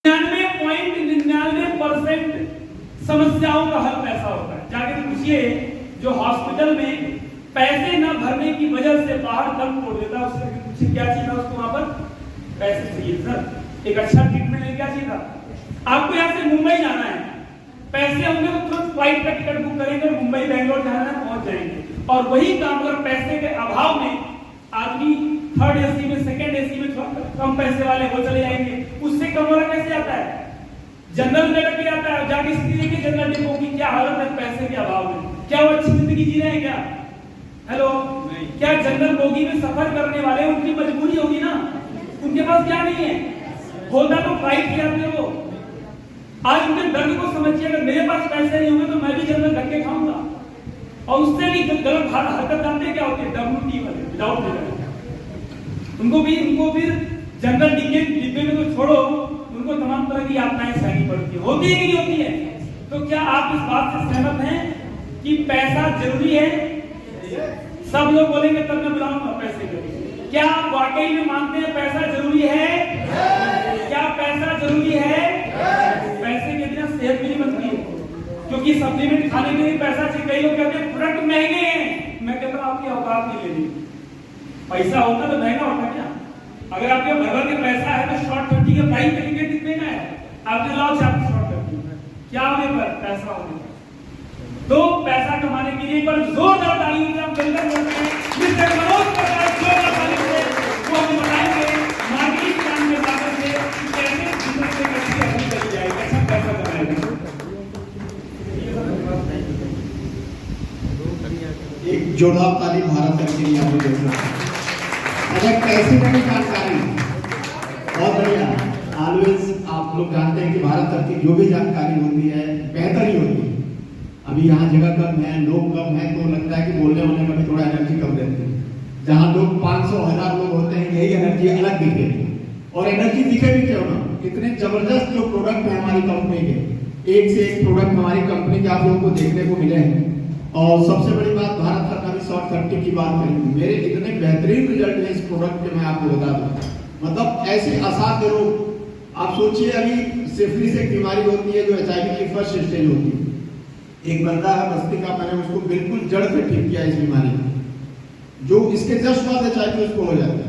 99.99% समस्याओं का हल पैसा होता है। जाके पूछिए जो हॉस्पिटल में पैसे न भरने की वजह से बाहर दम तोड़ देता है, उससे पूछिए क्या चाहिए था उसको, वहां पर पैसे चाहिए सर, एक अच्छा ट्रीटमेंट लेने क्या चाहिए था। आपको यहाँ से मुंबई जाना है, पैसे होंगे तो तुरंत फ्लाइट का टिकट बुक करेंगे, मुंबई बेंगलोर जाना है पहुंच जाएंगे। और वही काम अगर पैसे के अभाव में आदमी थर्ड एसी में, सेकंड एसी में, कम पैसे वाले वो चले जाएंगे, उससे कम वाला कैसे आता है, जनरल में लग के आता है। जाके स्थिति देखिए जनरल डिपो की क्या हालत है पैसे के अभाव में, क्या वो अच्छी जिंदगी जी रहे हैं क्या? हेलो, क्या जनरल बोगी में सफर करने वाले उनकी मजबूरी होगी ना, उनके पास क्या नहीं है, होता तो फ्लाइट से आते वो। आज उनके दर्द को समझिए, अगर मेरे पास पैसे नहीं होंगे तो मैं भी जनरल धक्के खाऊंगा। और उससे भी गलत हरकत जानते क्या होती है, WT वाले विदाउट टिकट, उनको भी जनरल डिब्बे में तो छोड़ो, उनको तमाम तरह की यातनाएं सहनी पड़ती है, होती है कि नहीं होती है? तो क्या आप इस बात से सहमत हैं कि पैसा जरूरी है? सब लोग बोलेंगे तब मैं बुलाऊंगा पैसे के लिए। क्या आप वाकई में मानते हैं पैसा जरूरी है? क्या पैसा जरूरी है? पैसे के बिना सेहत भी नहीं बनती है, क्योंकि सप्लीमेंट खाने के लिए पैसा चाहिए। कई लोग कहते हैं प्रोडक्ट महंगे हैं, मैं कहता हूं आपकी औकात नहीं लेनी। पैसा होता तो महंगा होता क्या? अगर आपके भर के पैसा है तो शॉर्ट 30 के प्राइस का टिकट कितने का है? आपने लाओ 40 शॉर्ट 30 क्या होने पर पैसा होने पर। तो पैसा कमाने के लिए एक बार जोरदार ताली हम मिलकर बोलते हैं मिस्टर मनोज प्रकाश, जोरदार ताली से वो हमें बताएंगे मार्केटिंग प्लान में जाकर के कैसे बिजनेस से कैसे अर्निंग करी जाएगी, कैसा पैसा कमाएगा। एक जोरदार ताली भारत सरकार के लिए आपको देना। अगर कैसे की जानकारी बहुत बढ़िया, ऑलवेज आप लोग जानते हैं कि भारत सरकार की जो भी जानकारी होती है बेहतर ही होती है। अभी यहाँ जगह कम है, लोग कम है, तो लगता है कि बोलने वाले में भी थोड़ा एनर्जी कम रहती है। जहाँ लोग 500,000 लोग होते हैं, यही एनर्जी अलग दिखेगी। और एनर्जी दिखे भी क्यों ना, इतने जबरदस्त जो प्रोडक्ट है हमारी कंपनी के, एक से एक प्रोडक्ट हमारी कंपनी के आप लोगों को देखने को मिले हैं। और सबसे बड़ी बात, भारत सरकार भी शॉर्ट 30 की बात करेंगे, मेरे इतने बेहतरीन रिजल्ट है इस प्रोडक्ट के, मैं आपको बता दूं। मतलब ऐसे असाध्य रोग, आप सोचिए अभी सिफिलिस एक बीमारी होती है जो HIV की फर्स्ट स्टेज होती है। एक बंदा है बस्ती का, मैंने उसको बिल्कुल जड़ से ठीक किया इस बीमारी को, जो इसके जस्ट बाद HIV उसको हो जाता है।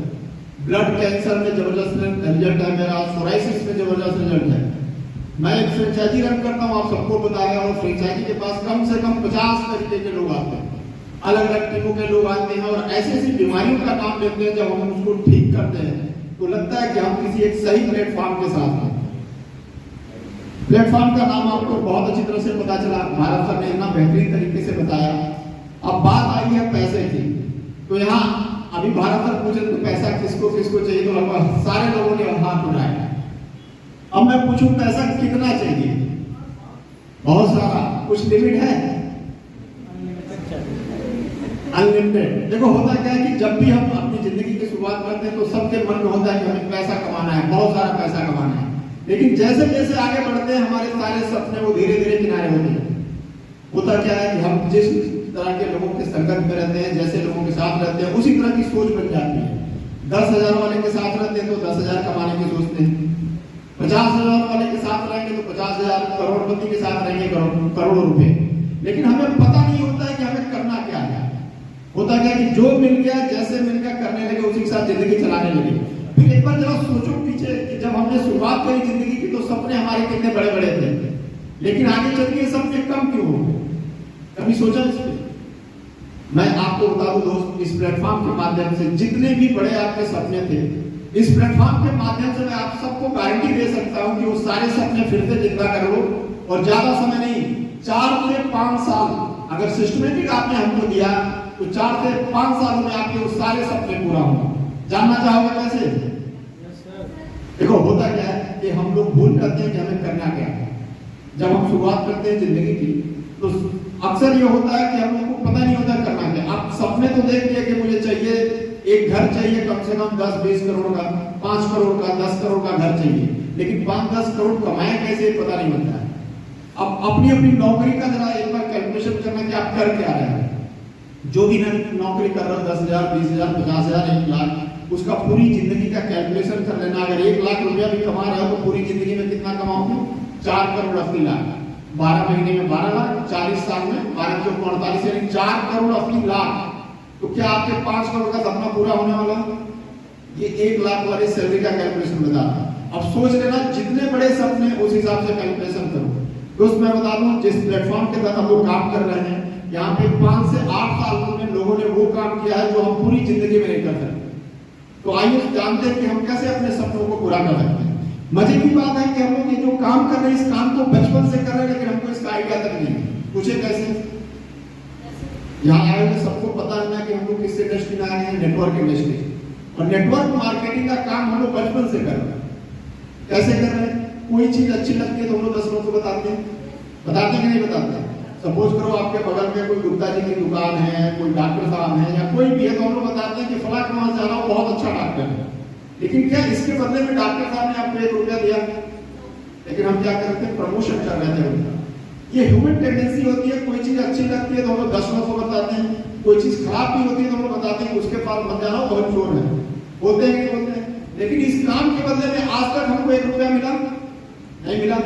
ब्लड कैंसर में जबरदस्त रिजल्ट है मेरा, सोराइसिस में जबरदस्त रिजल्ट है। मैं एक फ्रेंचाइजी रन करता हूँ, आप सबको बताया, और फ्रेंचाइजी के पास कम से कम 50 तरीके के लोग आते हैं, अलग अलग टीमों के लोग आते हैं और ऐसी ऐसी बीमारियों का नाम लेते हैं। जब हम उसको ठीक करते हैं तो लगता है कि हम किसी एक सही प्लेटफॉर्म के साथ हैं। प्लेटफॉर्म का नाम आपको बहुत अच्छी तरह से पता चला, भारत सरकार ने इतना बेहतरीन तरीके से बताया। अब बात आई है पैसे की, तो यहाँ अभी भारत सरकार पूछे तो पैसा किसको किसको चाहिए, तो लगभग सारे लोगों ने हाथ उठाया। अब मैं पूछूं पैसा कितना चाहिए? बहुत सारा, कुछ लिमिट है? अनलिमिटेड। देखो होता क्या है कि जब भी हम अपनी जिंदगी की शुरुआत करते हैं तो सबके मन में होता है कि हमें पैसा कमाना है, बहुत सारा पैसा कमाना है। लेकिन जैसे जैसे आगे बढ़ते हैं हमारे सारे सपने वो धीरे धीरे किनारे होते हैं। होता क्या है कि हम जिस तरह के लोगों के संगत में रहते हैं, जैसे लोगों के साथ रहते हैं, उसी तरह की सोच बन जाती है। 10,000 वाले के साथ रहते हैं तो 10,000 कमाने की सोचते हैं, 50,000 वाले के साथ रहेंगे तो 50,000, करोड़पति के साथ रहेंगे करोड़ों रुपए। लेकिन हमें पता नहीं होता है कि हमें करना क्या है। होता क्या कि जो मिल गया, जैसे मिल गया करने लगे, उसी के साथ जिंदगी चलाने लगे। फिर एक बार जरा सोचो पीछे कि जब हमने शुरुआत करी जिंदगी की तो सपने हमारे कितने बड़े बड़े थे, लेकिन आगे चल के सपने कम क्यों हो गए? कभी सोचा इस पे? मैं आपको बता दूं दोस्त, इस प्लेटफॉर्म के माध्यम से जितने भी बड़े आपके सपने थे, इस प्लेटफॉर्म के माध्यम से मैं आप सबको गारंटी दे सकता हूं कि वो सारे सपने फिर से जिंदा कर लो। और ज्यादा समय नहीं, 4 से 5 साल अगर सिस्टमेटिक आपने हमको दिया तो 4 से 5 सालों में आपके वो सारे सपने पूरा होंगे। जानना चाहोगे कैसे? देखो होता क्या है कि हम लोग भूल करते हैं कि हमें करना क्या है। जब हम शुरुआत करते हैं जिंदगी की तो अक्सर ये होता है कि हम लोग को पता नहीं होता करना क्या। आप सपने तो देख लिए कि मुझे चाहिए एक घर चाहिए कम से कम 10-20 करोड़ का, 5 करोड़ का, 10 करोड़ का घर चाहिए, लेकिन 5-10 करोड़ कमाए कैसे पता नहीं होता है। अब अपनी अपनी नौकरी का जरा एक बार कैलकुलेशन करना कि आप कर क्या रहे हैं। जो भी नौकरी कर रहा है 10,000, 20,000, 50,000, 1 लाख, उसका पूरी जिंदगी का कैलकुलेशन कर लेना। अगर 1 लाख रुपया भी कमा रहे हो तो पूरी जिंदगी में कितना कमाओगे? 4 करोड़ 80 लाख। 12 महीने में 12 लाख, 40 साल में 12 चौक 48, यानी 4 करोड़ 80 लाख। तो क्या आपके 5 करोड़ का सपना पूरा होने वाला? ये 1 लाख वाली सैलरी का कैलकुलेशन बताता है। अब सोच लेना, जितने बड़े सपने उस हिसाब से कैलकुलेशन करो। दोस्त मैं बता दूं, जिस प्लेटफॉर्म के तहत हम लोग काम कर रहे हैं, यहाँ पे 5 से 8 साल में लोगों ने वो काम किया है जो हम पूरी जिंदगी में नहीं कर सकते। तो आइए जानते हैं कि हम कैसे अपने सपनों को पूरा कर सकते हैं। मजे की बात है कि हम लोग ये जो काम कर रहे हैं, इस काम को बचपन से कर रहे हैं, लेकिन हमको इसका आइडिया तक नहीं है। पूछे कैसे? यहाँ आए हुए सबको पता है ना कि हम लोग किस इंडस्ट्री में आए हैं? Network industry. और नेटवर्क मार्केटिंग का काम हम लोग बचपन से कर रहे हैं। कैसे कर रहे हैं? कोई चीज अच्छी लगती है तो हम लोग 10 लोगों को बताते हैं कि नहीं बताते? सपोज करो आपके बगल में कोई गुप्ता जी की दुकान है, कोई डॉक्टर साहब है या कोई भी है, तो हम लोग बताते हैं कि फला के वहां जाना, वो बहुत अच्छा डॉक्टर है। लेकिन क्या इसके बदले में डॉक्टर साहब ने आपको 1 रुपया दिया? लेकिन हम क्या करते हैं? प्रमोशन कर रहे थे उनका। ये ह्यूमन टेंडेंसी होती है। कोई चीज अच्छी लगती है तो हम लोग 10 लोगों को बताते हैं, कोई चीज खराब भी होती है तो हम लोग बताते हैं कि उसके पास मत जाना, बहुत चोर है। बोलते हैं कि बोलते हैं। लेकिन इस काम के बदले में आज तक हमको 1 रुपया मिला नहीं मिला।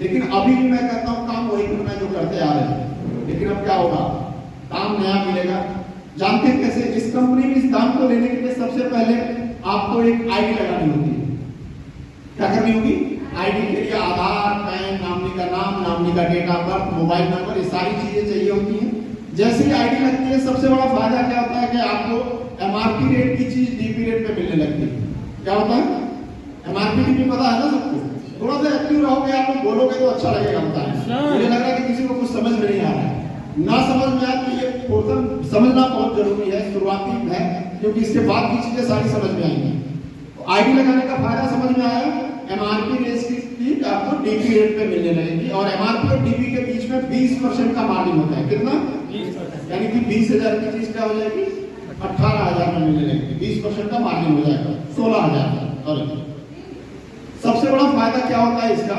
लेकिन अभी भी मैं कहता हूँ काम वही करना जो करते आ रहे हैं। लेकिन अब क्या होगा? काम नया मिलेगा। जानते हैं कैसे? इस कंपनी में इस काम को लेने के लिए सबसे पहले आपको एक आईडी लगानी होती है। क्या करनी होगी? आईडी के लिए आधार, पैन, नामनी का नाम, नामनी का date of birth, mobile number, ये सारी चीजें चाहिए होती हैं। जैसे ही आईडी लगती है, सबसे बड़ा फायदा क्या होता है कि आपको एमआरपी रेट की चीज डीपी रेट पे मिलने लगती है। क्या होता है? एमआरपी डीपी पता है ना सबको? थोड़ा सा एक्टिव रहोगे, आप लोग बोलोगे तो अच्छा लगेगा। मुझे लग रहा है कि किसी को कुछ समझ में नहीं आ रहा है। ना समझ में आए तो ये पोर्शन समझना बहुत जरूरी है, शुरुआती है, क्योंकि इसके बाद की चीजें सारी समझ में आएंगी। तो आईडी लगाने का फायदा समझ में आया। एमआरपी रेट की आपको डीपी रेट पे मिलने लगेगी और एमआरपी और डीपी के बीच में 20% का मार्जिन होता है। कितना? 20%। यानी कि 20,000 की चीज क्या हो जाएगी? 18,000 में मिलने लगेगी। 20% का मार्जिन हो जाएगा 16,000। और सबसे बड़ा फायदा क्या होता है इसका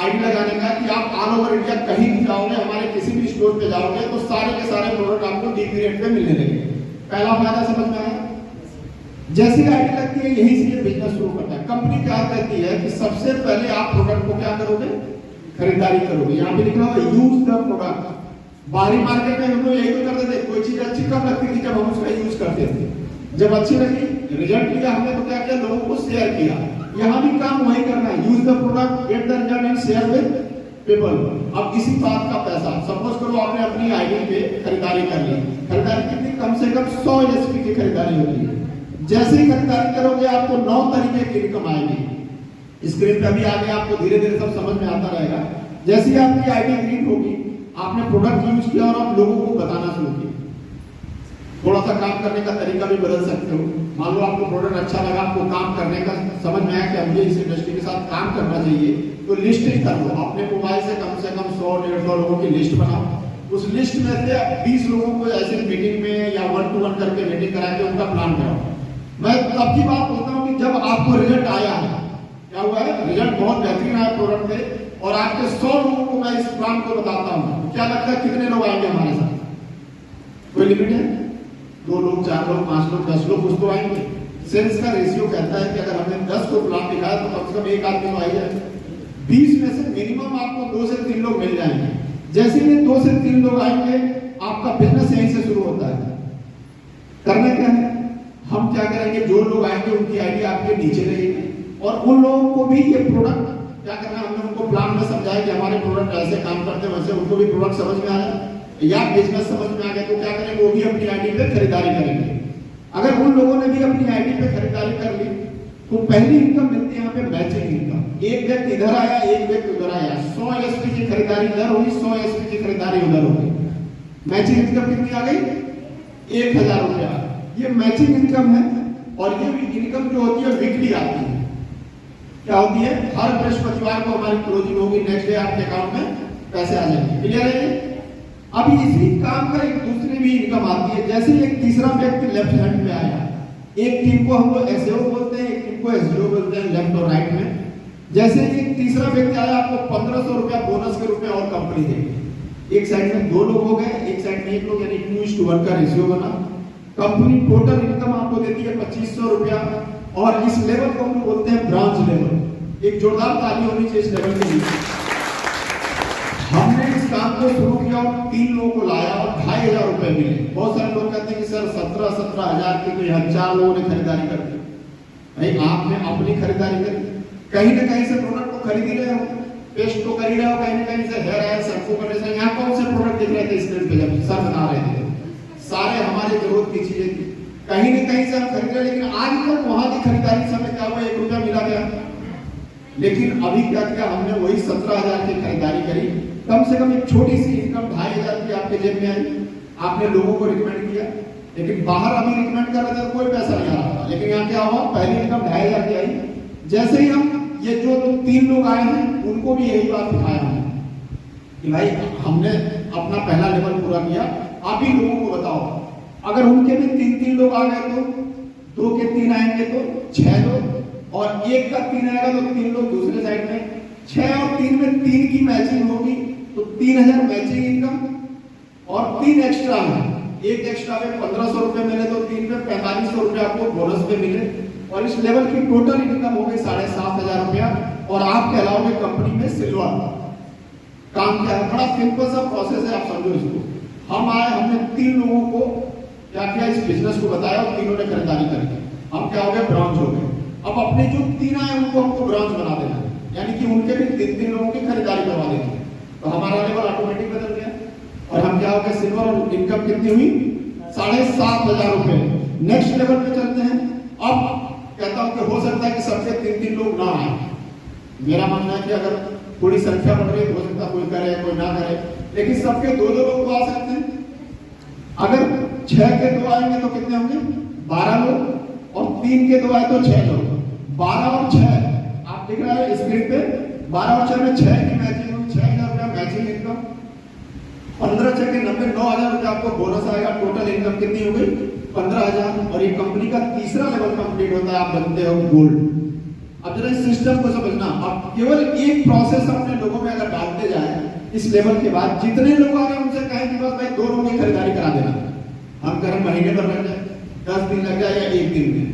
आईडी लगाने का कि आप ऑल ओवर इंडिया कहीं भी जाओगे, हमारे किसी भी स्टोर पे जाओगे तो सारे के सारे प्रोडक्ट आपको डीपी रेट पे मिलने लगेंगे। पहला फायदा समझ में आया? जैसी आईडी लगती है यहीं से ये बिजनेस शुरू करता है। कंपनी क्या कहती है कि सबसे पहले आप प्रोडक्ट को क्या करोगे? खरीदारी करोगे। यहाँ पे लिखा हुआ यूज द प्रोडक्ट। बाहरी मार्केट में हम लोग यही तो करते थे, कोई चीज अच्छी कब लगती थी? जब हम उसका यूज करते थे। जब अच्छी लगी, रिजल्ट लिया हमने, तो क्या किया? लोगों को शेयर किया। यहाँ भी काम वही करना है। Use the product, get the result and share with people. अब इसी बात का पैसा, सपोज करो आपने अपनी आईडी पे खरीदारी कर ली। खरीदारी कितनी? कम से कम 100 एसपी की खरीदारी होती है। जैसे ही खरीदारी करोगे आपको 9 तरीके की इनकम आएगी। स्क्रीन पे अभी आगे आपको धीरे धीरे सब समझ में आता रहेगा। जैसे ही आपकी आईडी ग्रीन होगी, आपने प्रोडक्ट यूज किया और आप लोगों को बताना शुरू किया। थोड़ा सा काम करने का तरीका भी बदल सकते हो। मान लो आपको प्रोडक्ट अच्छा लगा, आपको काम करने का समझ में आया कि मुझे इस इंडस्ट्री के साथ काम करना चाहिए, तो लिस्ट कर लो। अपने मोबाइल से कम 100-150 लोगों की लिस्ट बनाओ। उस लिस्ट में से 20 लोगों को ऐसे मीटिंग में या 1-to-1 करके मीटिंग करा के उनका प्लान कराओ। मैं तब की बात बोलता हूँ कि जब आपको रिजल्ट आया है, क्या हुआ है? रिजल्ट बहुत बेहतरीन आया प्रोडक्ट में, और आपके 100 लोगों को मैं इस प्लान को बताता हूँ, क्या लगता है कितने लोग आएंगे हमारे साथ? कोई लिमिट है? 2 लोग, 4 लोग, 5 लोग, 10 लोग, कुछ तो आएंगे। सेल्स का रेशियो कहता है कि अगर हमने 10 को प्लान दिखाया तो कम से कम 1 आदमी तो आएगा। 20 में से मिनिमम आपको 2 से 3 लोग मिल जाएंगे। जैसे ही 2 से 3 लोग आएंगे, आपका बिजनेस यहीं से शुरू होता है। करना क्या है? हम क्या करेंगे? जो लोग आएंगे उनकी आईडी आपके नीचे रहेगी, और उन लोगों को भी ये प्रोडक्ट क्या करना है? हमने उनको प्लान में समझाया कि हमारे प्रोडक्ट ऐसे काम करते हैं, वैसे उनको भी प्रोडक्ट समझ में आया या बिजनेस समझ में आ गया, तो क्या करेंगे? वो भी अपनी आईडी पे खरीदारी करेंगे। अगर उन लोगों ने भी अपनी आईडी पे खरीदारी कर ली, तो पहली इनकम मिलती है यहाँ पे मैचिंग इनकम। एक व्यक्ति इधर आया, एक व्यक्ति उधर आया, 100 एसपी की खरीदारी इधर हुई, 100 एसपी की खरीदारी उधर होगी। मैचिंग इनकम कितनी आ गई? 1000 रुपया। ये मैचिंग इनकम है। और ये इनकम जो होती है वीकली आती है। क्या होती है? हर बृहस्पतिवार को हमारी क्लोजिंग होगी, नेक्स्ट डे आपके अकाउंट में पैसे आ जाएंगे। क्लियर है ये? अभी इसी काम का एक दूसरी भी इनकम आती है। जैसे एक तीसरा व्यक्ति लेफ्ट हैंड में आया, एक टीम को हम लोग एसईओ बोलते हैं, एक टीम को एसईओ बोलते हैं, लेफ्ट और राइट में। जैसे एक तीसरा व्यक्ति आया, आपको 1500 रुपया बोनस के रूप में और कंपनी देगी। एक साइड में 2 लोग हो गए, एक साइड में 1 लोग, यानी 2:1 का रेशियो बना। कंपनी टोटल इनकम आपको देती है 2500 रुपया, और इस लेवल को हम बोलते हैं ब्रॉन्ज लेवल। एक जोरदार ताली होनी चाहिए इस लेवल के लिए। हमने इस काम को शुरू किया और 3 लोगों को लाया और 2500 रुपए मिले। बहुत सारे लोग कहते हैं कि सर 17 हजार की तो यहाँ 4 लोगों ने खरीदारी कर दी। भाई आपने अपनी खरीदारी करी, कहीं ना कहीं से प्रोडक्ट को खरीद ही रहे हो, पेस्ट तो कर ही रहे हो, कहीं ना कहीं से हेयर ऑयल शैम्पू करने से। यहाँ कौन से प्रोडक्ट दिख रहे थे स्क्रीन पे जब सर बता रहे थे? सारे हमारे जरूरत की चीजें थी, कहीं ना कहीं से हम खरीद रहे। लेकिन आज तक वहां की खरीदारी समय क्या हुआ, 1 रुपया मिला गया। लेकिन अभी क्या किया हमने, वही 17,000 की खरीदारी करी, कम से कम एक छोटी सी इनकम 2,500 की आपके जेब में आई। आपने लोगों को रिकमेंड किया, लेकिन बाहर अभी रिकमेंड कर रहे थे तो कोई पैसा नहीं आ रहा था। लेकिन यहाँ क्या हुआ, पहली इनकम 2,500 की आई। जैसे ही हम ये जो 3 लोग आए हैं उनको भी यही बात सिखाया हमने कि भाई हमने अपना पहला लेवल पूरा किया, आप ही लोगों को बताओ। अगर उनके भी 3 लोग आ गए तो 2 के 3 आएंगे तो 6 लोग, और 1 का 3 आएगा तो 3 लोग दूसरे साइड में। 6 और 3 में 3 की मैचिंग होगी तो 3000 मैचिंग इनकम, और 3 एक्स्ट्रा है, 1 एक्स्ट्रा में 1500 रुपए मिले तो 3 में 4500 रुपए आपको बोनस पे मिले, और इस लेवल की टोटल इनकम हो गई 7,500 रुपया। और आप कहलाओगे कंपनी में सिल्वर। काम क्या है, बड़ा सिंपल सा प्रोसेस है, आप समझो इसको। हम आए, हमने 3 लोगों को क्या किया, इस बिजनेस को बताया और तीनों ने खरीदारी कर दी। हम क्या हो गए, ब्रॉन्ज हो गए। अब अपने जो 3 आए उनको हमको ब्रॉन्ज बना देना है, यानी कि उनके भी 3 लोगों की खरीदारी करवा देंगे, तो हमारा लेवल ऑटोमेटिक बदल गया और हम क्या हो गए, सिल्वर। और इनकम कितनी हुई, 7,500 रुपए। नेक्स्ट लेवल पे चलते हैं। अब कहता हूं कि हो सकता है कि सबसे 3 लोग ना आए। मेरा मानना है कि अगर थोड़ी संख्या बढ़ रही है हो सकता है कोई करे कोई ना करे, लेकिन सबके 2 लोग तो आ सकते हैं। अगर 6 के 2 आएंगे तो कितने होंगे, 12 लोग, और 3 के 2 आए तो 6 लोग। 12 और 6 आप देख रहे हैं स्क्रीन पे, 12 और 6 में 6 की मैचिंग हुई, 6,000 रुपया मैचिंग इनकम। 15 6 के 90, 9,000 रुपया आपको बोनस आएगा। टोटल इनकम कितनी हो गई, 15,000। और ये कंपनी का तीसरा लेवल कंप्लीट होता है, आप बनते हो गोल्ड। अब जरा इस सिस्टम को समझना। अब केवल एक प्रोसेस अपने लोगों में अगर डालते जाए इस लेवल के बाद, जितने लोग आ रहे हैं उनसे कहें कि बस भाई 2 लोगों की खरीदारी करा देना। हम करें महीने भर लग जाए, 10 दिन लग जाए, या 1 दिन में।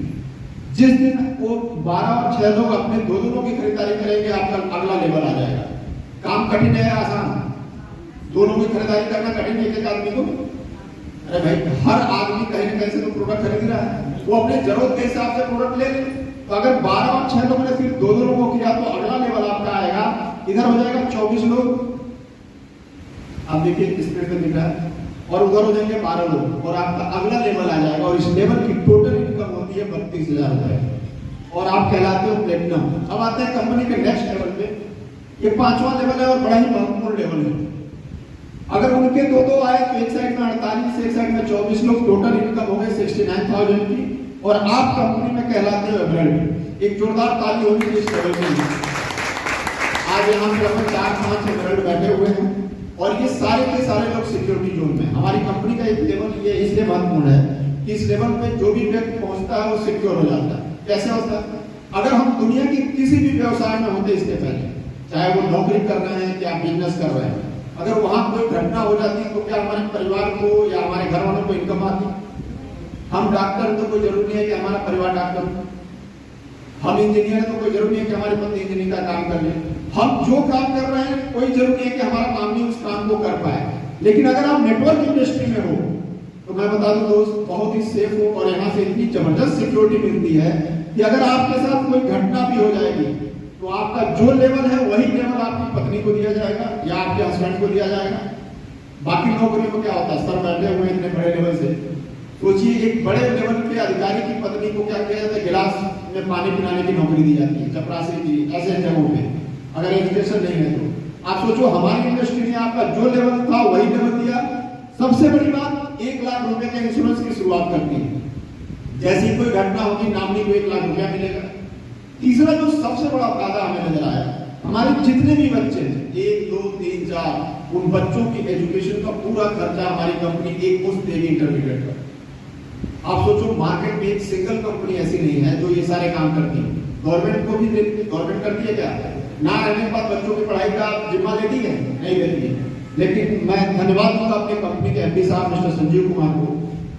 जिस दिन वो 12 और 6 लोग अपने 2 लोगों की खरीदारी करेंगे, आपका अगला लेवल आ जाएगा। काम कठिन है आसान, 2 लोगों की खरीदारी करना कठिन है एक आदमी को? अरे भाई हर आदमी कहीं ना कहीं से तो प्रोडक्ट खरीद रहा है, वो अपने जरूरत के हिसाब से प्रोडक्ट ले ले। तो अगर 12 और 6 लोगों ने सिर्फ 2 लोगों को किया तो अगला लेवल आपका आएगा, इधर हो जाएगा 24 लोग, आप देखिए स्क्रीन पे दिख रहा है, और उधर हो जाएंगे 12 लोग, और आपका अगला लेवल आ जाएगा। और इस लेवल की टोटल इनकम होती है 32,000 रुपए, और आप कहलाते हो प्लेटिनम। अब आते हैं कंपनी के नेक्स्ट लेवल पे। ये 5वां लेवल है और बड़ा ही महत्वपूर्ण लेवल है। अगर उनके 2 आए तो एक साइड में 48, एक साइड में 24 लोग, टोटल इनकम हो गई 69,000 की, और आप कंपनी में कहलाते हो एमरल्ड। एक जोरदार ताली होगी इस लेवल के लिए। आज यहाँ पे हम 4-5 एमरल्ड बैठे हुए हैं, और ये सारे के सारे लोग सिक्योरिटी जोन में। हमारी कंपनी का एक लेवल ये इसलिए महत्वपूर्ण है कि इस लेवल पे जो भी व्यक्ति पहुंचता है वो सिक्योर हो जाता है। कैसे होता है, अगर हम दुनिया की किसी भी व्यवसाय में होते इसके पहले, चाहे वो नौकरी कर रहे हैं या बिजनेस कर रहे हैं, अगर वहां कोई घटना हो जाती तो क्या हमारे परिवार को या हमारे घर वालों को इनकम आती? हम डॉक्टर तो कोई जरूरी नहीं है कि हमारा परिवार डॉक्टर हो, हम इंजीनियर है तो कोई जरूरी नहीं है कि हमारे पति इंजीनियरिंग का काम कर ले, हम जो काम कर रहे हैं कोई जरूरी नहीं है कि हमारा मामली उस काम को कर पाए। लेकिन अगर आप नेटवर्क इंडस्ट्री में हो तो मैं बता दूं दोस्त, बहुत ही सेफ हो, और यहाँ से इतनी जबरदस्त सिक्योरिटी मिलती है कि अगर आपके साथ कोई घटना भी हो जाएगी तो आपका जो लेवल है वही लेवल आपकी पत्नी को दिया जाएगा या आपके हस्बैंड को दिया जाएगा। बाकी नौकरियों में क्या होता है, सर बैठे हुए इतने बड़े लेवल से, सोचिए एक बड़े लेवल के अधिकारी की पत्नी को क्या किया जाता है, गिलास में पानी पिलाने की नौकरी दी जाती है, चपरासी की, ऐसे जगहों पे, अगर एजुकेशन नहीं है तो। आप सोचो हमारी इंडस्ट्री ने आपका जो लेवल था वही लेवल दिया। सबसे बड़ी बात, 1 लाख रुपए के इंश्योरेंस की शुरुआत करती है, जैसी कोई घटना होगी नामनी को 1 लाख रुपया मिलेगा। तीसरा जो सबसे बड़ा फायदा हमें नजर आया, हमारे जितने भी बच्चे हैं 1 2 3 4, उन बच्चों की एजुकेशन का पूरा खर्चा हमारी कंपनी एक मुश्त देगी इंटरमीडिएट का। आप सोचो मार्केट में एक सिंगल कंपनी ऐसी नहीं है जो ये सारे काम करती है। गवर्नमेंट को भी गवर्नमेंट करती है क्या? ना रहने के बाद बच्चों की पढ़ाई का जिम्मा लेती है? नहीं लेती है। लेकिन मैं धन्यवाद दूंगा अपनी कंपनी के एमडी साहब मिस्टर संजीव कुमार को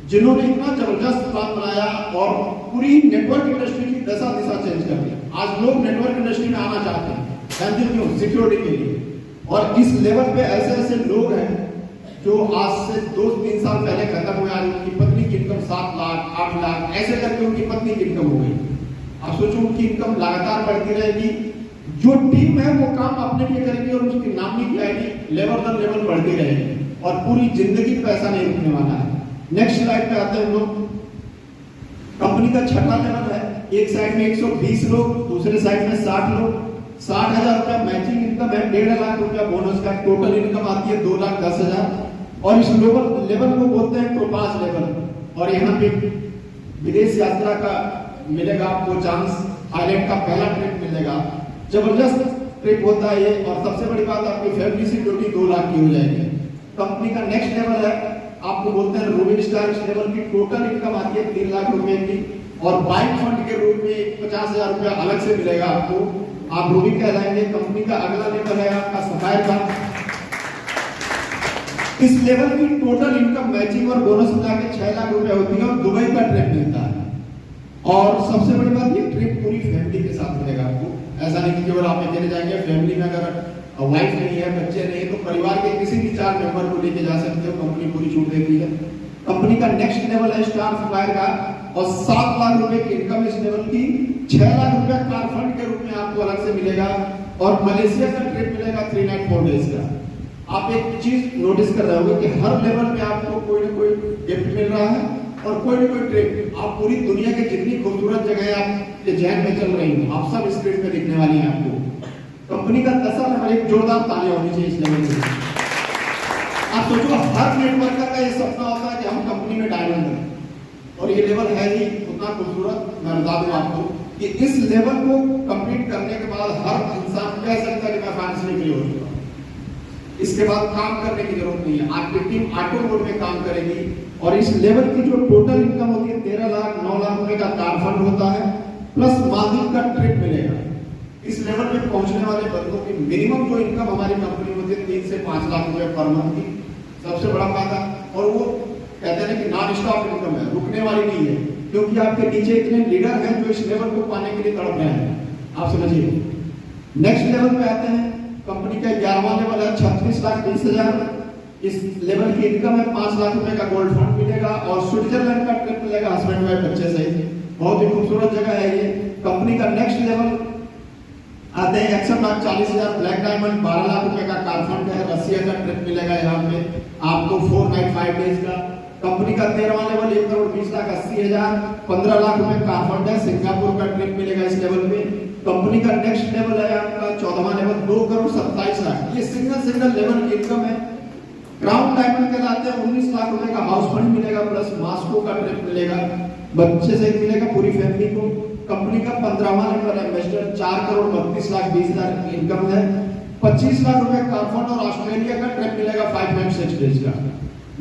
जिन्होंने इतना जबरदस्त प्लान बनाया और पूरी नेटवर्क इंडस्ट्री की दशा दिशा चेंज कर दिया। आज लोग नेटवर्क इंडस्ट्री में आना चाहते हैं, जानते क्यों? सिक्योरिटी के लिए। और इस लेवल पे ऐसे ऐसे लोग हैं जो आज से 2-3 साल पहले खत्म हुए, आज उनकी पत्नी की इनकम 7 लाख 8 लाख ऐसे करके उनकी पत्नी की इनकम हो गई। आप सोचो उनकी इनकम लगातार बढ़ती रहेगी, जो टीम है वो काम अपने लिए करेगी और उसकी नामी की आईडी लेवल दर लेवल बढ़ती रहेगी और पूरी जिंदगी पैसा नहीं रुकने वाला है। नेक्स्ट स्लाइड पे आते हैं हम लोग। कंपनी का छठा लेवल है, एक साइड में 120 लोग, दूसरे साइड में 60 लोग। 60,000 रुपया मैचिंग इनकम है, 1.5 लाख रुपया बोनस का, टोटल इनकम आती है 2,10,000। और इस लेवल को बोलते हैं टोपाज लेवल। और यहाँ पे विदेश यात्रा का मिलेगा आपको चांस, थाईलैंड का पहला ट्रिप मिलेगा, जबरदस्त ट्रिप होता है ये। और सबसे बड़ी बात, आपकी फैमिली सिक्योरिटी 2 लाख की हो जाएगी। कंपनी का नेक्स्ट लेवल है, आपको बोलते हैं रूबी स्टार। इस लेवल की टोटल इनकम आती है 3 लाख रुपए की और बाइक फंड के रूप में 50,000 रुपया अलग से मिलेगा आपको, आप रूबी कहलाएंगे। कंपनी का अगला लेवल है आपका सफायर का। इस लेवल की टोटल इनकम मैचिंग और बोनस मिला के 6 लाख रुपए होती है और दुबई का ट्रिप मिलता है। और सबसे बड़ी बात, ये ट्रिप पूरी फैमिली के साथ मिलेगा आपको। ऐसा नहीं कि केवल आप अकेले जाएंगे, फैमिली में अगर वाइफ नहीं है, बच्चे नहीं है, तो परिवार के किसी भी 4 मेंबर को लेके जा सकते हो, कंपनी पूरी छूट देती है। कंपनी का नेक्स्ट लेवल है स्टार सप्लायर का और 7 लाख रुपए की इनकम इस लेवल की। 6 लाख रुपया कार फंड के रूप में आपको अलग से मिलेगा और मलेशिया का ट्रिप मिलेगा 3 नाइट 4 डेज का। आप एक चीज नोटिस कर रहे होंगे कि हर लेवल पे आपको कोई ना कोई गिफ्ट मिल रहा है और कोई ना कोई ट्रिप। आप पूरी दुनिया के जितनी खूबसूरत जगह आपके जहन में चल रही हैं, आप सब स्क्रीन पे दिखने वाली हैं आपको। कंपनी का 10 लेवल, एक जोरदार तालियां होनी चाहिए इस लेवल पे। आप सोचो हर नेटवर्कर का ये सपना होता है कि हम कंपनी में डायमंड करें, और ये लेवल है ही उतना खूबसूरत। मैं बता दूं आपको कि इस लेवल को कंप्लीट करने के बाद हर इंसान कह सकता है कि मैं फाइनेंशियली फ्री हो चुका हूं। इसके बाद काम करने की जरूरत नहीं है, आपकी टीम ऑटो मोड में काम करेगी। और इस लेवल की जो टोटल इनकम होती है 13 लाख 9 लाख रुपए का कार फंड होता है, प्लस मालदीव का ट्रिप मिलेगा। इस लेवल पे पहुंचने वाले बंदों की मिनिमम जो इनकम हमारी कंपनी में होती है 3 से 5 लाख रुपए पर मंथ की, सबसे बड़ा फायदा। और वो कहते हैं कि नॉन स्टॉप इनकम है, रुकने वाली नहीं है, क्योंकि आपके नीचे इतने लीडर हैं जो इस लेवल को पाने के लिए तड़प रहे हैं। आप समझिए। नेक्स्ट लेवल पे आते हैं, कंपनी का 11वां लेवल है 36 लाख 20,000। इस लेवल की इनकम है, 5 लाख रुपए का गोल्ड फंड मिलेगा और स्विट्जरलैंड का ट्रिप मिलेगा हस्बैंड वाइफ बच्चे सहित। बहुत ही खूबसूरत जगह है ये। कंपनी का नेक्स्ट लेवल आते हैं 61 लाख 40,000 ब्लैक डायमंड, 12 लाख रुपए का कार फंड है, रसिया का ट्रिप मिलेगा यहाँ पे आपको 4 नाइट 5 डेज का। कंपनी का 13वां लेवल 1 करोड़ 20 लाख 80,000, 15 लाख रुपए कार फंड है, सिंगापुर का ट्रिप मिलेगा इस लेवल पे। कंपनी का नेक्स्ट लेवल है आपका 14वां लेवल 2 करोड़ 27 लाख। ये सिंगल लेवल की इनकम है। क्राउन डायमंड कहलाते हैं, 19 लाख रुपए का हाउस फंड मिलेगा, प्लस मास्को का ट्रिप मिलेगा, बच्चे से मिलेगा पूरी फैमिली को। कंपनी का 15वां लेवल एम्बेसडर 4 करोड़ 32 लाख 20,000 की इनकम है, 25 लाख रुपए का फंड और ऑस्ट्रेलिया का ट्रिप मिलेगा 5 नाइट 6 डेज का।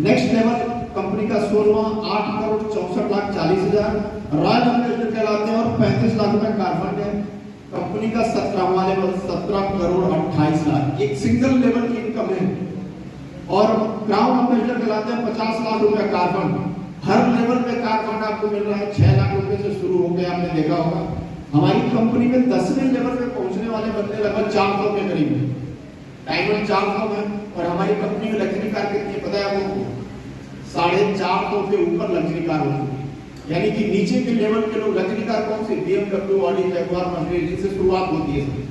नेक्स्ट लेवल कंपनी का 16वां 8 करोड़ 64 लाख 40,000 रॉयल एम्बेसडर कहलाते हैं और 35 लाख रुपए कार फंड है। कंपनी का 17वां लेवल 17 करोड़ 28 लाख, एक सिंगल लेवल की इनकम है। और क्राउन एम्बेसडर कहलाते हैं 50 लाख रुपए कार फंड। हर लेवल पे कार फंड आपको मिल रहा है 6 लाख रुपए से शुरू हो गया, आपने देखा होगा। हमारी कंपनी में 10वें लेवल पे पहुंचने वाले बंदे लगभग 400 के करीब है, डायमंड 400 है। और हमारी कंपनी में लग्जरी कार कितनी है पता है आपको? 450 के ऊपर लग्जरी कार होती है। यानी कि नीचे के लेवल के लोग लग्जरी कार कौन सी? BMW, ऑडी, जगुआर, मर्सिडीज, इनसे शुरुआत होती है।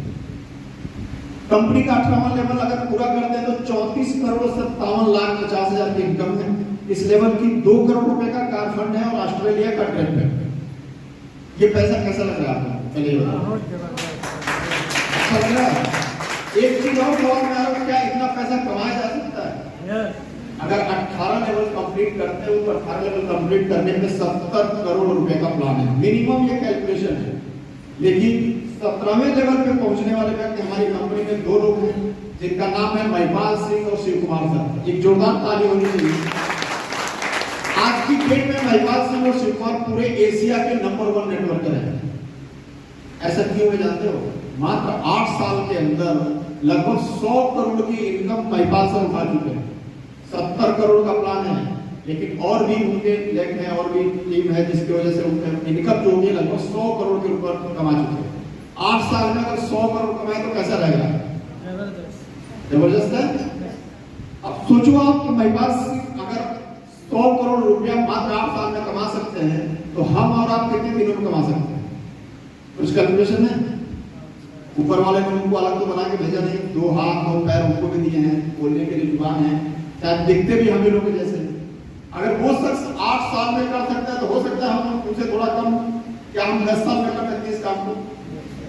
कंपनी का 18वां लेवल अगर पूरा करते हैं तो 34 करोड़ 57 लाख 50,000 की इनकम है। इस लेवल की 2 करोड़ रुपए का कार फंड है और ऑस्ट्रेलिया का ट्रिप है। ये पैसा कैसा लग रहा है आपको? पहले ये बताओ। अच्छा लग रहा है? एक चीज और समझ में आ रहा है, क्या इतना पैसा कमाया जा सकता है? अगर 18 लेवल कंप्लीट करते हो तो 18 लेवल कंप्लीट करने में 70 करोड़ रुपए का प्लान है, मिनिमम ये कैलकुलेशन है। लेकिन 17वें लेवल पे पहुंचने वाले व्यक्ति हमारी कंपनी में 2 लोग हैं, जिनका नाम है महिपाल सिंह और शिव कुमार सर। एक जोरदार ताली होनी चाहिए। आज की डेट में महिपाल सिंह और शिव कुमार पूरे एशिया के नंबर 1 नेटवर्कर हैं। ऐसा क्यों है जानते हो? मात्र 8 साल के अंदर लगभग 100 करोड़ की इनकम महिपाल से उठा चुके हैं। 70 करोड़ का प्लान है लेकिन और भी उनके लेग हैं और भी टीम है जिसकी वजह से उनका इनकम जो होगी लगभग 100 करोड़ के ऊपर कमा चुके हैं। 8 साल में अगर 100 करोड़ कमाए तो कैसा रहेगा? जबरदस्त है। अब सोचो आप महिपाल सिंह अगर 100 करोड़ रुपया मात्र 8 साल में कमा सकते हैं तो हम और आप कितने दिनों में कमा सकते हैं? कुछ कैलकुलेशन है? ऊपर वाले ने उनको अलग तो बना के भेजा नहीं, 2 हाथ 2 पैर उनको भी दिए हैं, बोलने के लिए जुबान है, शायद दिखते भी हम ही लोग जैसे। अगर वो शख्स 8 साल में कर सकता है तो हो सकता है हम उनसे थोड़ा कम, क्या हम 10 साल में कर सकते हैं इस काम को?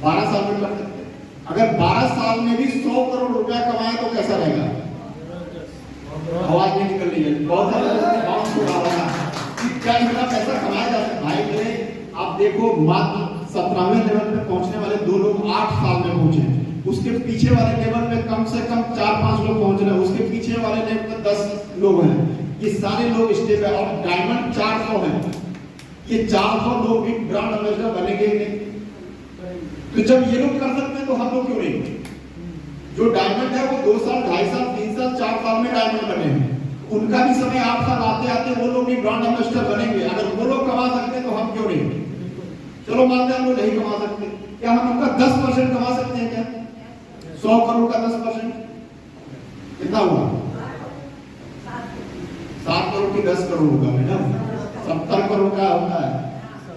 12 साल में कर सकते हैं। अगर 12 साल में भी 100 करोड़ रुपया कमाए तो कैसा रहेगा? आवाज नहीं निकल रही है, बहुत क्या इतना पैसा कमाया जा सकता है? भाई मेरे आप देखो मात्र 17वें लेवल पे पहुंचने वाले 2 लोग 8 साल में पहुंचे, उसके पीछे वाले लेवल पे कम से कम 4-5 लोग पहुंच रहे हैं, उसके पीछे वाले लेवल पे 10 लोग हैं, ये सारे लोग स्टेप है। और डायमंड 400 है, ये 400 लोग भी ब्रांड एम्बेसडर बनेंगे नहीं। तो जब ये लोग कर सकते हैं तो हम लोग क्यों नहीं? जो डायमंड है वो 2 साल 2.5 साल 3 साल 4 साल में डायमंड बने हैं, उनका भी समय 8 साल आते आते वो लोग भी ब्रांड एम्बेसडर बनेंगे। अगर वो लोग कमा सकते हैं तो हम क्यों नहीं? चलो मानते हैं हम लोग नहीं कमा सकते, क्या हम उनका 10% कमा सकते हैं? क्या 100 करोड़ का 10% कितना हुआ? 7 करोड़ की 10 करोड़ होगा मैडम, 70 करोड़ का होता है।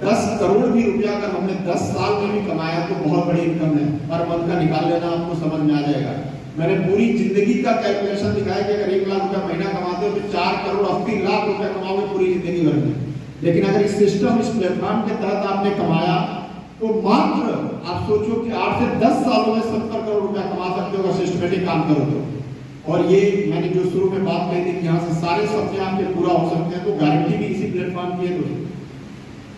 10 करोड़ भी रुपया अगर हमने 10 साल में भी कमाया तो बहुत बड़ी इनकम है। पर मंथ का निकाल लेना, आपको समझ में आ जाएगा। मैंने पूरी जिंदगी का कैलकुलेशन दिखाया कि अगर 1 लाख रुपया महीना कमाते हो तो 4 करोड़ 80 लाख रुपया कमाओगे पूरी जिंदगी भर में। लेकिन अगर इस सिस्टम, इस प्लेटफॉर्म के तहत आपने कमाया तो मात्र आप सोचो कि 8 से 10 सालों में 70 करोड़ रुपया कमा सकते हो अगर सिस्टमेटिक काम करो तो। और ये मैंने जो शुरू में बात कही थी कि यहाँ से सारे सपने आपके पूरा हो सकते हैं, तो गारंटी भी इसी प्लेटफॉर्म की है। तो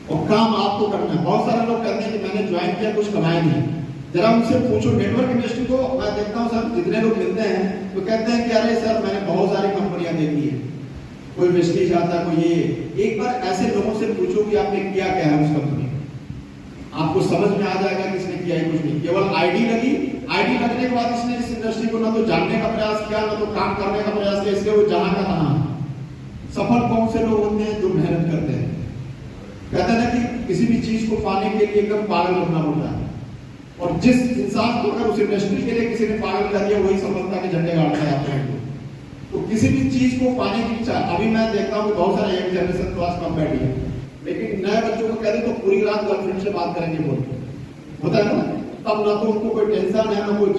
और काम आपको करना है। बहुत सारे लोग कहते हैं कि मैंने ज्वाइन किया कुछ कमाया नहीं। जरा उनसे पूछो, नेटवर्क इंडस्ट्री को मैं देखता हूँ सर, जितने लोग मिलते हैं तो कहते हैं कि अरे सर मैंने बहुत सारी कंपनियां देखी है, कोई वेस्टीज आता है, कोई ये। एक बार ऐसे लोगों से पूछो कि आपने किया क्या है उस कंपनी, आपको समझ में आ जाएगा कि इसने किया है कुछ नहीं। केवल आईडी लगी, आईडी लगने के बाद इसने इस इंडस्ट्री को ना तो जानने का प्रयास किया, ना तो काम करने का प्रयास किया, इसलिए वो जहां का तहां। सफल कौन से लोग होते हैं? जो मेहनत करते हैं। कहते हैं ना कि किसी भी चीज को पाने के लिए एकदम पागल बनना पड़ता है, और जिस इंसान को अगर उस इंडस्ट्री के लिए किसी ने पागल कर दिया वही सफलता के झंडे गाड़ता है अपने को। तो किसी भी चीज को पाने की इच्छा, अभी मैं देखता हूँ कि बहुत सारे यंग जनरेशन क्लास कम बैठी है, लेकिन नए बच्चों को कहते तो पूरी रात गर्लफ्रेंड से बात करेंगे बोलते, होता है ना, तब ना तो उनको कोई टेंशन है ना कुछ।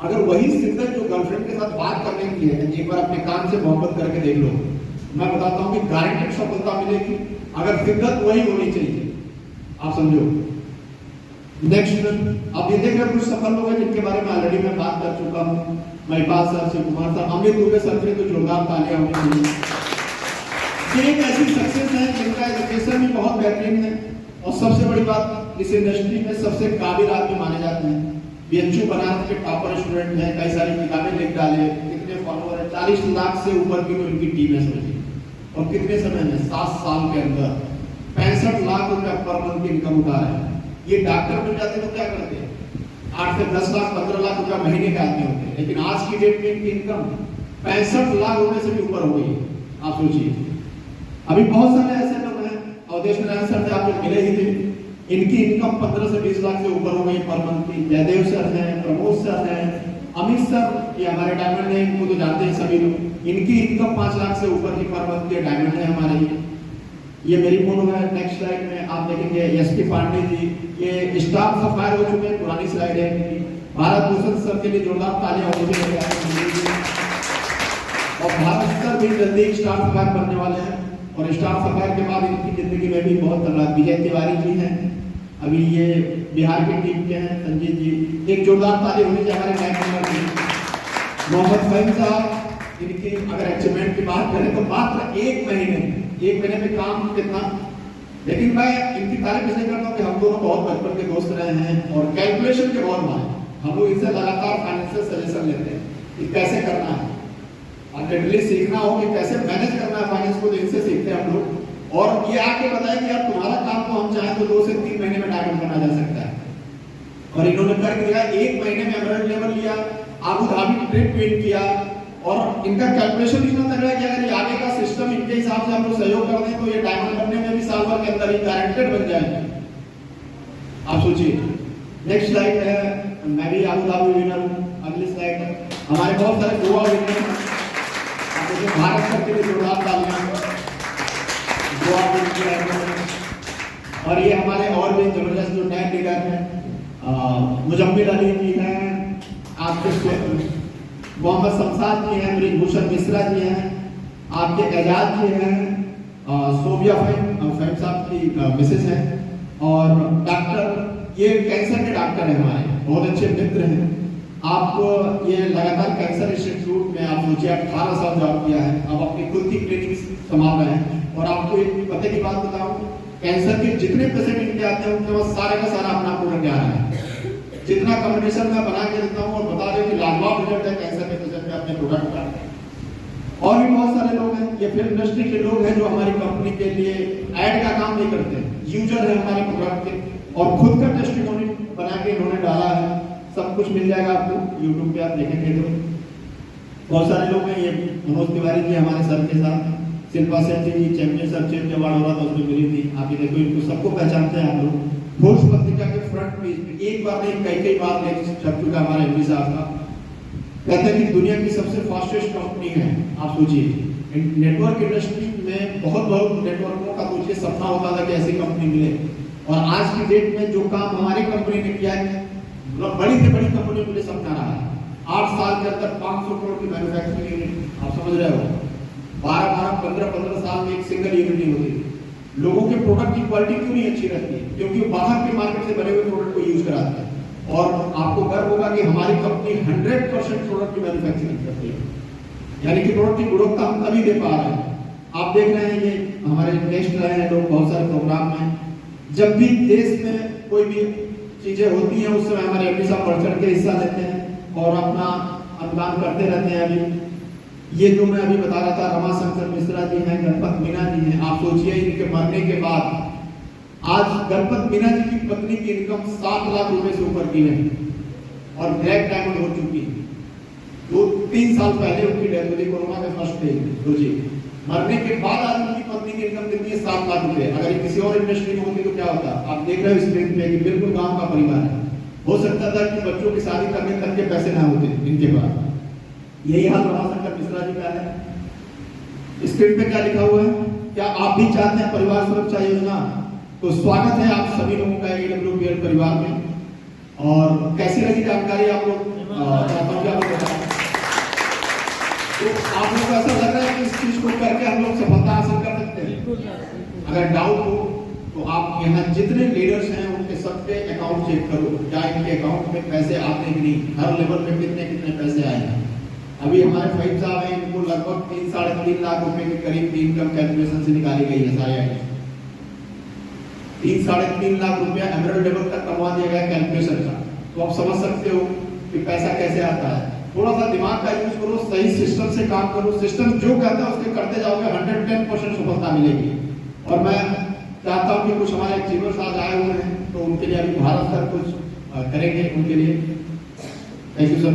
अगर वही शिद्दत जो गर्लफ्रेंड के साथ बात करने की है, एक बार अपने काम से मोहब्बत करके देख लो, मैं बताता हूँ कि गारंटेड सफलता मिलेगी। अगर शिद्दत वही होनी चाहिए, आप समझो। नेक्स्ट, अब ये देख रहे कुछ सफल लोग हैं जिनके बारे में ऑलरेडी मैं बात कर चुका हूँ। Mahipal sir, Shiv Kumar sir, Amit Dubey sir के तो जोरदार तालियां होनी चाहिए। ये एक ऐसी सक्सेस है जिनका एजुकेशन भी बहुत बेहतरीन है, और सबसे बड़ी बात इस इंडस्ट्री में सबसे काबिल आदमी माने जाते हैं। बीएचयू बनारस के टॉपर स्टूडेंट हैं, कई सारी किताबें लिख डाले, कितने फॉलोअर है, 40 लाख से ऊपर की तो इनकी टीम है समझिए। और कितने समय में 7 साल के अंदर 65 लाख रुपया पर मंथ की इनकम उठा रहे हैं। ये डॉक्टर बन जाते तो क्या करते हैं? 8 से 10 लाख 15 लाख रुपया महीने के आदमी होते हैं, लेकिन आज की डेट में इनकी इनकम 65 लाख रुपए से भी ऊपर हो गई है। आप सोचिए, अभी बहुत सारे ऐसे लोग हैं, अवधेश नारायण सर से आप लोग मिले ही थे, इनकी इनकम 15 से 20 लाख से ऊपर हो गई पर मंथ की। जयदेव सर हैं, प्रमोद सर हैं, अमित सर, ये हमारे डायमंड है, इनको तो जानते हैं सभी लोग। इनकी इनकम 5 लाख से ऊपर की पर मंथ के डायमंड है हमारे। ये मेरी फोटो है। नेक्स्ट स्लाइड में आप देखेंगे एसपी पांडे जी, ये स्टाफ सफायर हो चुके हैं, पुरानी स्लाइड है। भारत भूषण सर के लिए जोरदार तालियां होनी चाहिए। और भारत सर भी जल्दी स्टाफ सफायर बनने वाले हैं, और स्टाफ सफायर के बाद इनकी जिंदगी में भी बहुत तगड़ा। विजय तिवारी जी हैं, अभी ये बिहार की टीम के हैं। संजीत जी, एक जोरदार ताली होनी चाहिए हमारे नए मेंबर की। मोहम्मद फहीम साहब, इनकी अगर अचीवमेंट की बात करें तो मात्र 1 महीने में काम कितना। लेकिन मैं इनकी तारीफ इसलिए करता हूँ कि हम दोनों बहुत बचपन के दोस्त रहे हैं और कैलकुलेशन के बहुत माने। हम लोग इनसे लगातार फाइनेंशियल सजेशन लेते हैं कि कैसे करना है, और लिटरली सीखना हो कि कैसे मैनेज करना है फाइनेंस को, तो इनसे सीखते हैं हम लोग। और ये आके बताया कि यार तुम्हारा काम तो हम चाहें तो 2 से 3 महीने में डायमंड बना जा सकता है, और इन्होंने कर दिया। 1 महीने में एमरल्ड लेवल लिया, आबू धाबी ट्रिप विन किया, और इनका कैलकुलेशन इतना तगड़ा है कि अगर ये आगे का सिस्टम इनके हिसाब से हम लोग सहयोग कर दें तो ये डायमंड बनने में भी साल भर के अंदर ही गारंटेड बन जाएंगे। आप सोचिए। नेक्स्ट स्लाइड है, मैं भी अबू धाबी विनर हूँ। अगली स्लाइड है, हमारे बहुत सारे गोवा विनर हैं। आप देखिए भारत भर के लिए जोरदार तालियां गोवा विनर। और ये हमारे और भी जबरदस्त जो नए लीडर हैं, मुजम्मिल अली जी हैं, आपके मोहम्मद शमशाद जी हैं, ब्रिजभूषण मिश्रा जी हैं, आपके एजाज जी हैं, सोबिया फैम साहब की मिसेज हैं, और डॉक्टर ये कैंसर के डॉक्टर हैं हमारे, बहुत अच्छे मित्र हैं। आप ये लगातार कैंसर इंस्टीट्यूट में आप सोचिए 18 साल जॉब किया है, अब अपनी खुद की क्लिनिक संभाल रहे हैं। और आपको एक पते की बात बताऊं, कैंसर के जितने पेशेंट इनके आते हैं उनके पास सारे का सारा अपना प्रोडक्ट आ रहा है। जितना कॉम्बिनेशन मैं बना के देता हूँ और बता रहे कि लाजवाब रिजल्ट है कैंसर के पेशेंट में अपने प्रोडक्ट का। और भी बहुत सारे लोग हैं, ये फिल्म इंडस्ट्री के लोग हैं जो हमारी कंपनी के लिए ऐड का काम नहीं करते, यूजर है हमारे प्रोडक्ट के, और खुद का टेस्टिमोनी बना के इन्होंने डाला है। सब कुछ मिल जाएगा आपको यूट्यूब पे, आप देखेंगे तो बहुत सारे लोग हैं। ये मनोज तिवारी जी हमारे सर के साथ, शिल्पा सेठ जी चैंपियन सर चैंपियन अवार्ड हो रहा था उसमें मिली थी। आप ये देखो, इनको सबको पहचानते हैं आप लोग। फोर्स पत्रिका के फ्रंट पेज पे एक बार नहीं कई बार छप चुका हमारे एमडी साहब का। कहते हैं कि दुनिया की सबसे फास्टेस्ट कंपनी है। आप सोचिए, नेटवर्क इंडस्ट्री में बहुत नेटवर्कों का सोचिए सपना होता था कि ऐसी कंपनी मिले, और आज की डेट में जो काम हमारी कंपनी ने किया है, बड़ी से बड़ी कंपनी के लिए सपना रहा है। 8 साल के अंदर 500 करोड़ की मैन्युफैक्चरिंग यूनिट, आप समझ रहे हो, 12-15 साल में एक सिंगल यूनिट नहीं होती। लोगों के प्रोडक्ट की क्वालिटी क्यों नहीं अच्छी रहती है? क्योंकि बाहर के मार्केट से बने हुए प्रोडक्ट को यूज कराते हैं। और आपको गर्व होगा कि हमारी कंपनी 100% प्रोडक्ट की मैन्युफैक्चरिंग करती है, यानी कि प्रोडक्ट की गुणवत्ता हम तभी दे पा रहे हैं। आप देख रहे हैं, ये हमारे गेस्ट रहे हैं लोग बहुत सारे प्रोग्राम में। जब भी देश में कोई भी चीजें होती हैं उस समय हमारे एमडी साहब बढ़ चढ़ के हिस्सा लेते हैं और अपना अनुदान करते रहते हैं। अभी ये जो मैं अभी बता रहा था, रमाशंकर मिश्रा जी हैं, गणपत मीना जी हैं। आप सोचिए, इनके मरने के बाद आज गणपत मीना जी की पत्नी की इनकम 7 लाख रुपए से ऊपर की है और ब्लैक डायमंड हो चुकी है। 2-3 साल पहले उनकी डेथ हुई कोरोना के फर्स्ट डे। सोचिए, मरने के बाद आज उनकी पत्नी की इनकम कितनी है? 7 लाख रुपए। अगर ये किसी और इंडस्ट्री में होती तो क्या होता? आप देख रहे हो स्क्रीन पे कि बिल्कुल गांव का परिवार है। हो सकता था कि बच्चों की शादी करने तक के पैसे ना होते इनके पास। यही हाल रमाशंकर मिश्रा जी का है। स्क्रीन पे क्या लिखा हुआ है? क्या आप भी चाहते हैं परिवार सुरक्षा योजना? तो स्वागत है आप सभी लोगों का AWPL परिवार में। और कैसी लगी जानकारी आप लोग? तो आप लोग को ऐसा लग रहा है कि इस चीज को करके हम लोग सफलता हासिल कर सकते हैं? अगर डाउट हो तो आप यहाँ जितने लीडर्स हैं उनके सबके अकाउंट चेक करो, क्या इनके अकाउंट में पैसे आते हैं कि नहीं, हर लेवल पे कितने पैसे आए हैं। अभी हमारे फहीम साहब हैं, इनको लगभग 3-3.5 लाख रुपए के करीब की इनकम कैलकुलेशन से निकाली गई है। सारे 3-3.5 लाख रुपया एमरल्ड लेवल तक कमा दिया गया कैलकुलेशन का। तो आप समझ सकते हो कि पैसा कैसे आता है। थोड़ा सा दिमाग का यूज करो, सही सिस्टम से काम करो। सिस्टम जो कहता है उसके करते जाओगे, 110% सफलता मिलेगी। और मैं चाहता हूँ कि कुछ हमारे अचीवर्स आज आए हुए हैं तो उनके लिए अभी भारत सर कुछ करेंगे उनके लिए। Thank you sir.